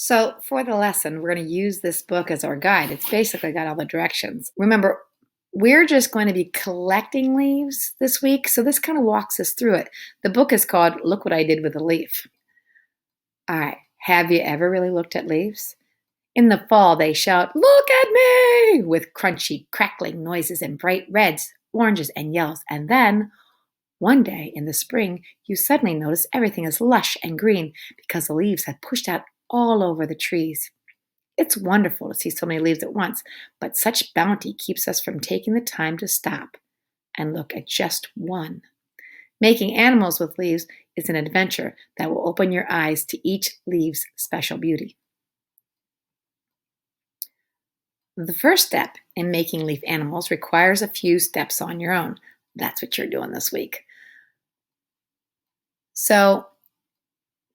So, for the lesson, we're going to use this book as our guide. It's basically got all the directions. Remember, we're just going to be collecting leaves this week, so this kind of walks us through it. The book is called Look What I Did with a Leaf. All right, have you ever really looked at leaves? In the fall, they shout, "Look at me!" with crunchy, crackling noises and bright reds, oranges, and yellows. And then, one day in the spring, you suddenly notice everything is lush and green because the leaves have pushed out all over the trees. It's wonderful to see so many leaves at once, but such bounty keeps us from taking the time to stop and look at just one. Making animals with leaves is an adventure that will open your eyes to each leaf's special beauty. The first step in making leaf animals requires a few steps on your own. That's what you're doing this week. So,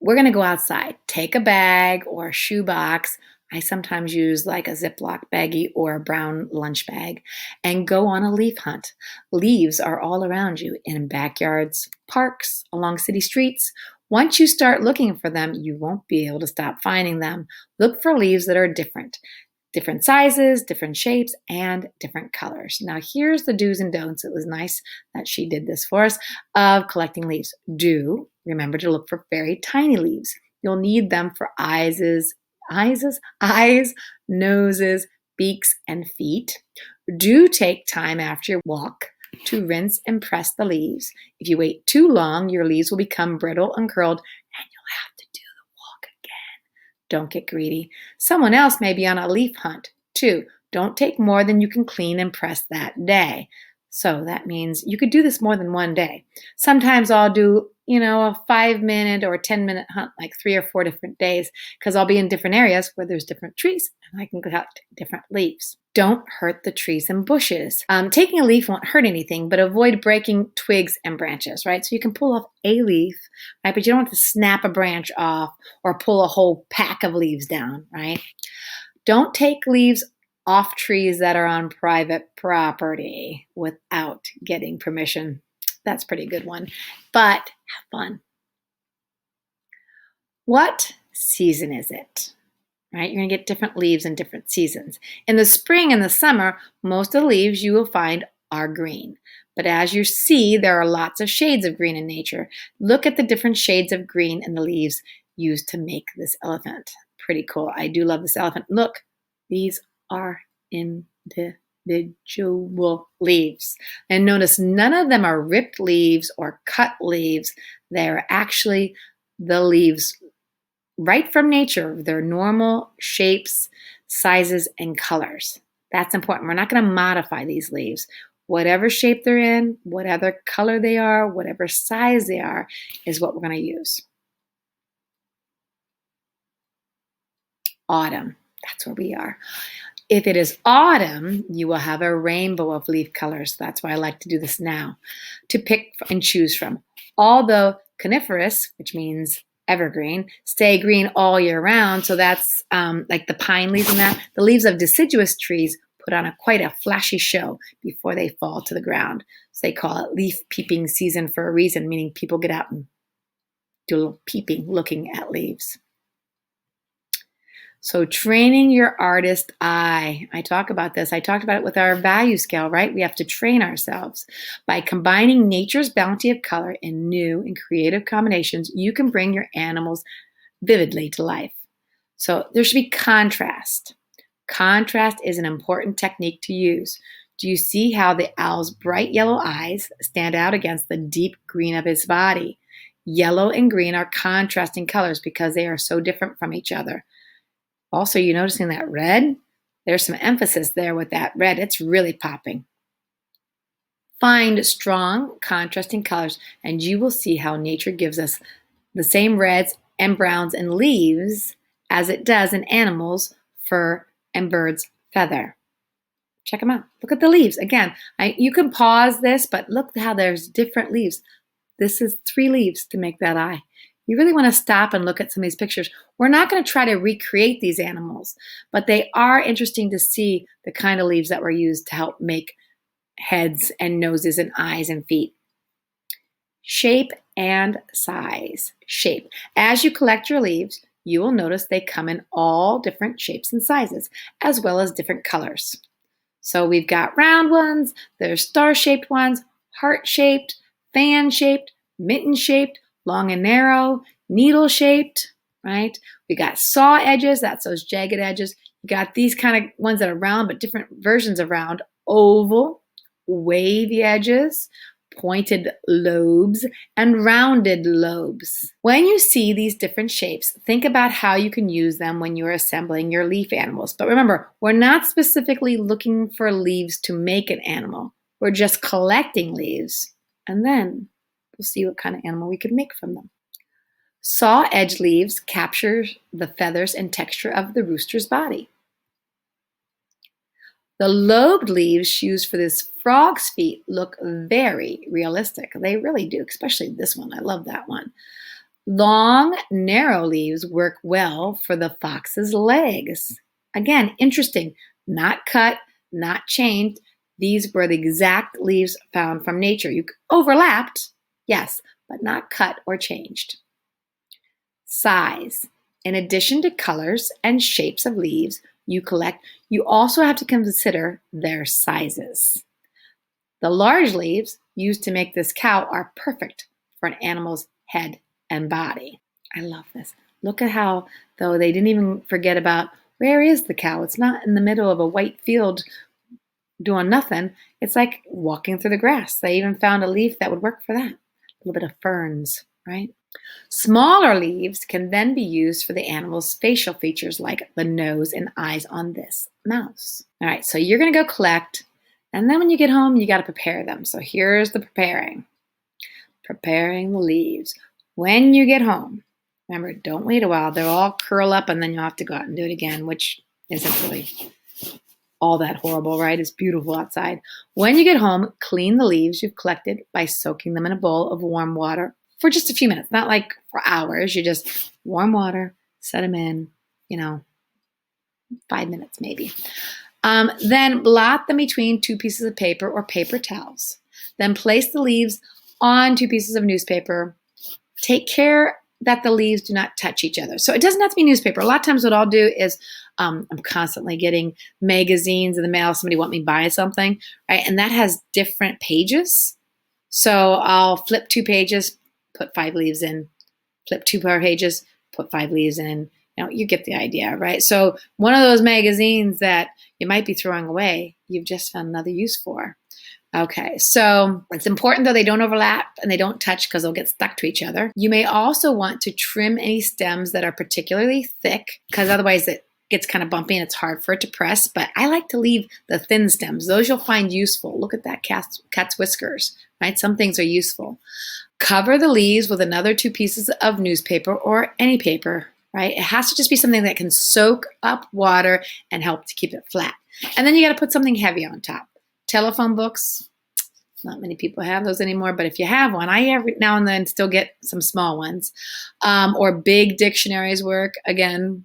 we're going to go outside. Take a bag or a shoebox. I sometimes use like a Ziploc baggie or a brown lunch bag and go on a leaf hunt. Leaves are all around you in backyards, parks, along city streets. Once you start looking for them, you won't be able to stop finding them. Look for leaves that are different sizes, different shapes, and different colors. Now, here's the do's and don'ts. It was nice that she did this for us of collecting leaves. Do remember to look for very tiny leaves. You'll need them for eyes, noses, beaks, and feet. Do take time after your walk to rinse and press the leaves. If you wait too long, your leaves will become brittle and curled, and you'll have to do the walk again. Don't get greedy. Someone else may be on a leaf hunt too. Don't take more than you can clean and press that day. So that means you could do this more than one day. Sometimes I'll do, a 5-minute or a 10-minute hunt, like 3 or 4 different days, because I'll be in different areas where there's different trees and I can collect different leaves. Don't hurt the trees and bushes. Taking a leaf won't hurt anything, but avoid breaking twigs and branches, right? So you can pull off a leaf, right? But you don't have to snap a branch off or pull a whole pack of leaves down, right? Don't take leaves off trees that are on private property without getting permission. That's a pretty good one, but have fun. What season is it? Right? You're going to get different leaves in different seasons. In the spring and the summer, most of the leaves you will find are green. But as you see, there are lots of shades of green in nature. Look at the different shades of green in the leaves used to make this elephant. Pretty cool. I do love this elephant. Look, these are individual leaves. And notice none of them are ripped leaves or cut leaves. They're actually the leaves right from nature, their normal shapes, sizes, and colors. That's important. We're not going to modify these leaves. Whatever shape they're in, whatever color they are, whatever size they are, is what we're going to use. Autumn. That's where we are. If it is autumn, you will have a rainbow of leaf colors. That's why I like to do this now, to pick and choose from. Although coniferous, which means evergreen, stay green all year round, so that's like the pine leaves and that. The leaves of deciduous trees put on quite a flashy show before they fall to the ground. So they call it leaf peeping season for a reason, meaning people get out and do a little peeping, looking at leaves. So training your artist eye. I talk about this. I talked about it with our value scale, right? We have to train ourselves. By combining nature's bounty of color in new and creative combinations, you can bring your animals vividly to life. So there should be contrast. Contrast is an important technique to use. Do you see how the owl's bright yellow eyes stand out against the deep green of his body? Yellow and green are contrasting colors because they are so different from each other. Also, you noticing that red? There's some emphasis there with that red. It's really popping. Find strong, contrasting colors, and you will see how nature gives us the same reds and browns and leaves as it does in animals' fur and birds' feather. Check them out. Look at the leaves. Again, you can pause this, but look how there's different leaves. This is 3 leaves to make that eye. You really want to stop and look at some of these pictures. We're not going to try to recreate these animals, but they are interesting to see the kind of leaves that were used to help make heads and noses and eyes and feet. Shape and size. Shape. As you collect your leaves, you will notice they come in all different shapes and sizes, as well as different colors. So we've got round ones, there's star-shaped ones, heart-shaped, fan-shaped, mitten-shaped, long and narrow, needle-shaped, right? We got saw edges, that's those jagged edges. You got these kind of ones that are round, but different versions of round, oval, wavy edges, pointed lobes, and rounded lobes. When you see these different shapes, think about how you can use them when you're assembling your leaf animals. But remember, we're not specifically looking for leaves to make an animal. We're just collecting leaves, and then we'll see what kind of animal we can make from them. Saw edge leaves capture the feathers and texture of the rooster's body. The lobed leaves used for this frog's feet look very realistic. They really do, especially this one. I love that one. Long, narrow leaves work well for the fox's legs. Again, interesting. Not cut, not chained. These were the exact leaves found from nature. You overlapped, yes, but not cut or changed. Size. In addition to colors and shapes of leaves you collect, you also have to consider their sizes. The large leaves used to make this cow are perfect for an animal's head and body. I love this. Look at how, though, they didn't even forget about where is the cow. It's not in the middle of a white field doing nothing. It's like walking through the grass. They even found a leaf that would work for that. A little bit of ferns, right? Smaller leaves can then be used for the animal's facial features like the nose and eyes on this mouse. All right, so you're going to go collect, and then when you get home, you got to prepare them. So here's the preparing. Preparing the leaves. When you get home, remember, don't wait a while. They'll all curl up, and then you'll have to go out and do it again, which isn't really all that horrible, right? It's beautiful outside. When you get home, clean the leaves you've collected by soaking them in a bowl of warm water for just a few minutes, not like for hours. You just warm water, set them in, 5 minutes maybe. Then blot them between 2 pieces of paper or paper towels. Then place the leaves on 2 pieces of newspaper. Take care that the leaves do not touch each other. So it doesn't have to be newspaper. A lot of times what I'll do is I'm constantly getting magazines in the mail. Somebody want me to buy something, right? And that has different pages. So I'll flip 2 pages, put 5 leaves in, flip 2 more pages, put 5 leaves in. You get the idea, right? So one of those magazines that you might be throwing away, you've just found another use for. Okay, so it's important though they don't overlap and they don't touch because they'll get stuck to each other. You may also want to trim any stems that are particularly thick because otherwise it gets kind of bumpy and it's hard for it to press. But I like to leave the thin stems. Those you'll find useful. Look at that cat's whiskers, right? Some things are useful. Cover the leaves with another 2 pieces of newspaper or any paper, right? It has to just be something that can soak up water and help to keep it flat. And then you got to put something heavy on top. Telephone books, not many people have those anymore, but if you have one, I every now and then still get some small ones. Or big dictionaries work. Again,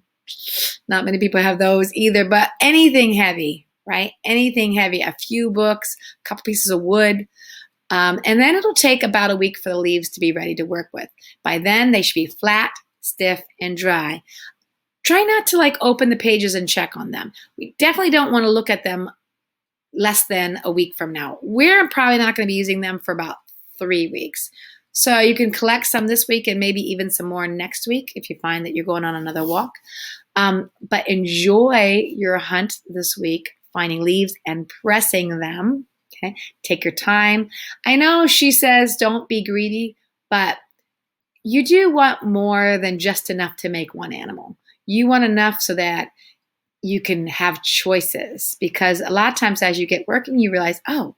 not many people have those either, but anything heavy, right? Anything heavy, a few books, a couple pieces of wood. And then it'll take about a week for the leaves to be ready to work with. By then, they should be flat, stiff, and dry. Try not to open the pages and check on them. We definitely don't want to look at them less than a week from now. We're probably not going to be using them for about 3 weeks. So you can collect some this week and maybe even some more next week if you find that you're going on another walk. But enjoy your hunt this week, finding leaves and pressing them. Okay, take your time. I know she says don't be greedy, but you do want more than just enough to make one animal. You want enough so that you can have choices, because a lot of times as you get working, you realize, oh,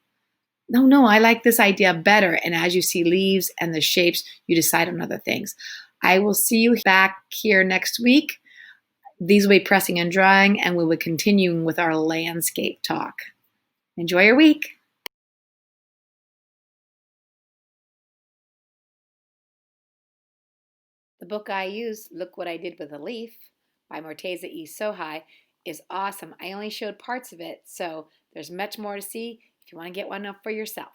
no, I like this idea better. And as you see leaves and the shapes, you decide on other things. I will see you back here next week. These will be pressing and drying, and we will be continuing with our landscape talk. Enjoy your week. The book I used, Look What I Did with a Leaf, by Morteza E. Sohai, is awesome. I only showed parts of it, so there's much more to see if you want to get one up for yourself.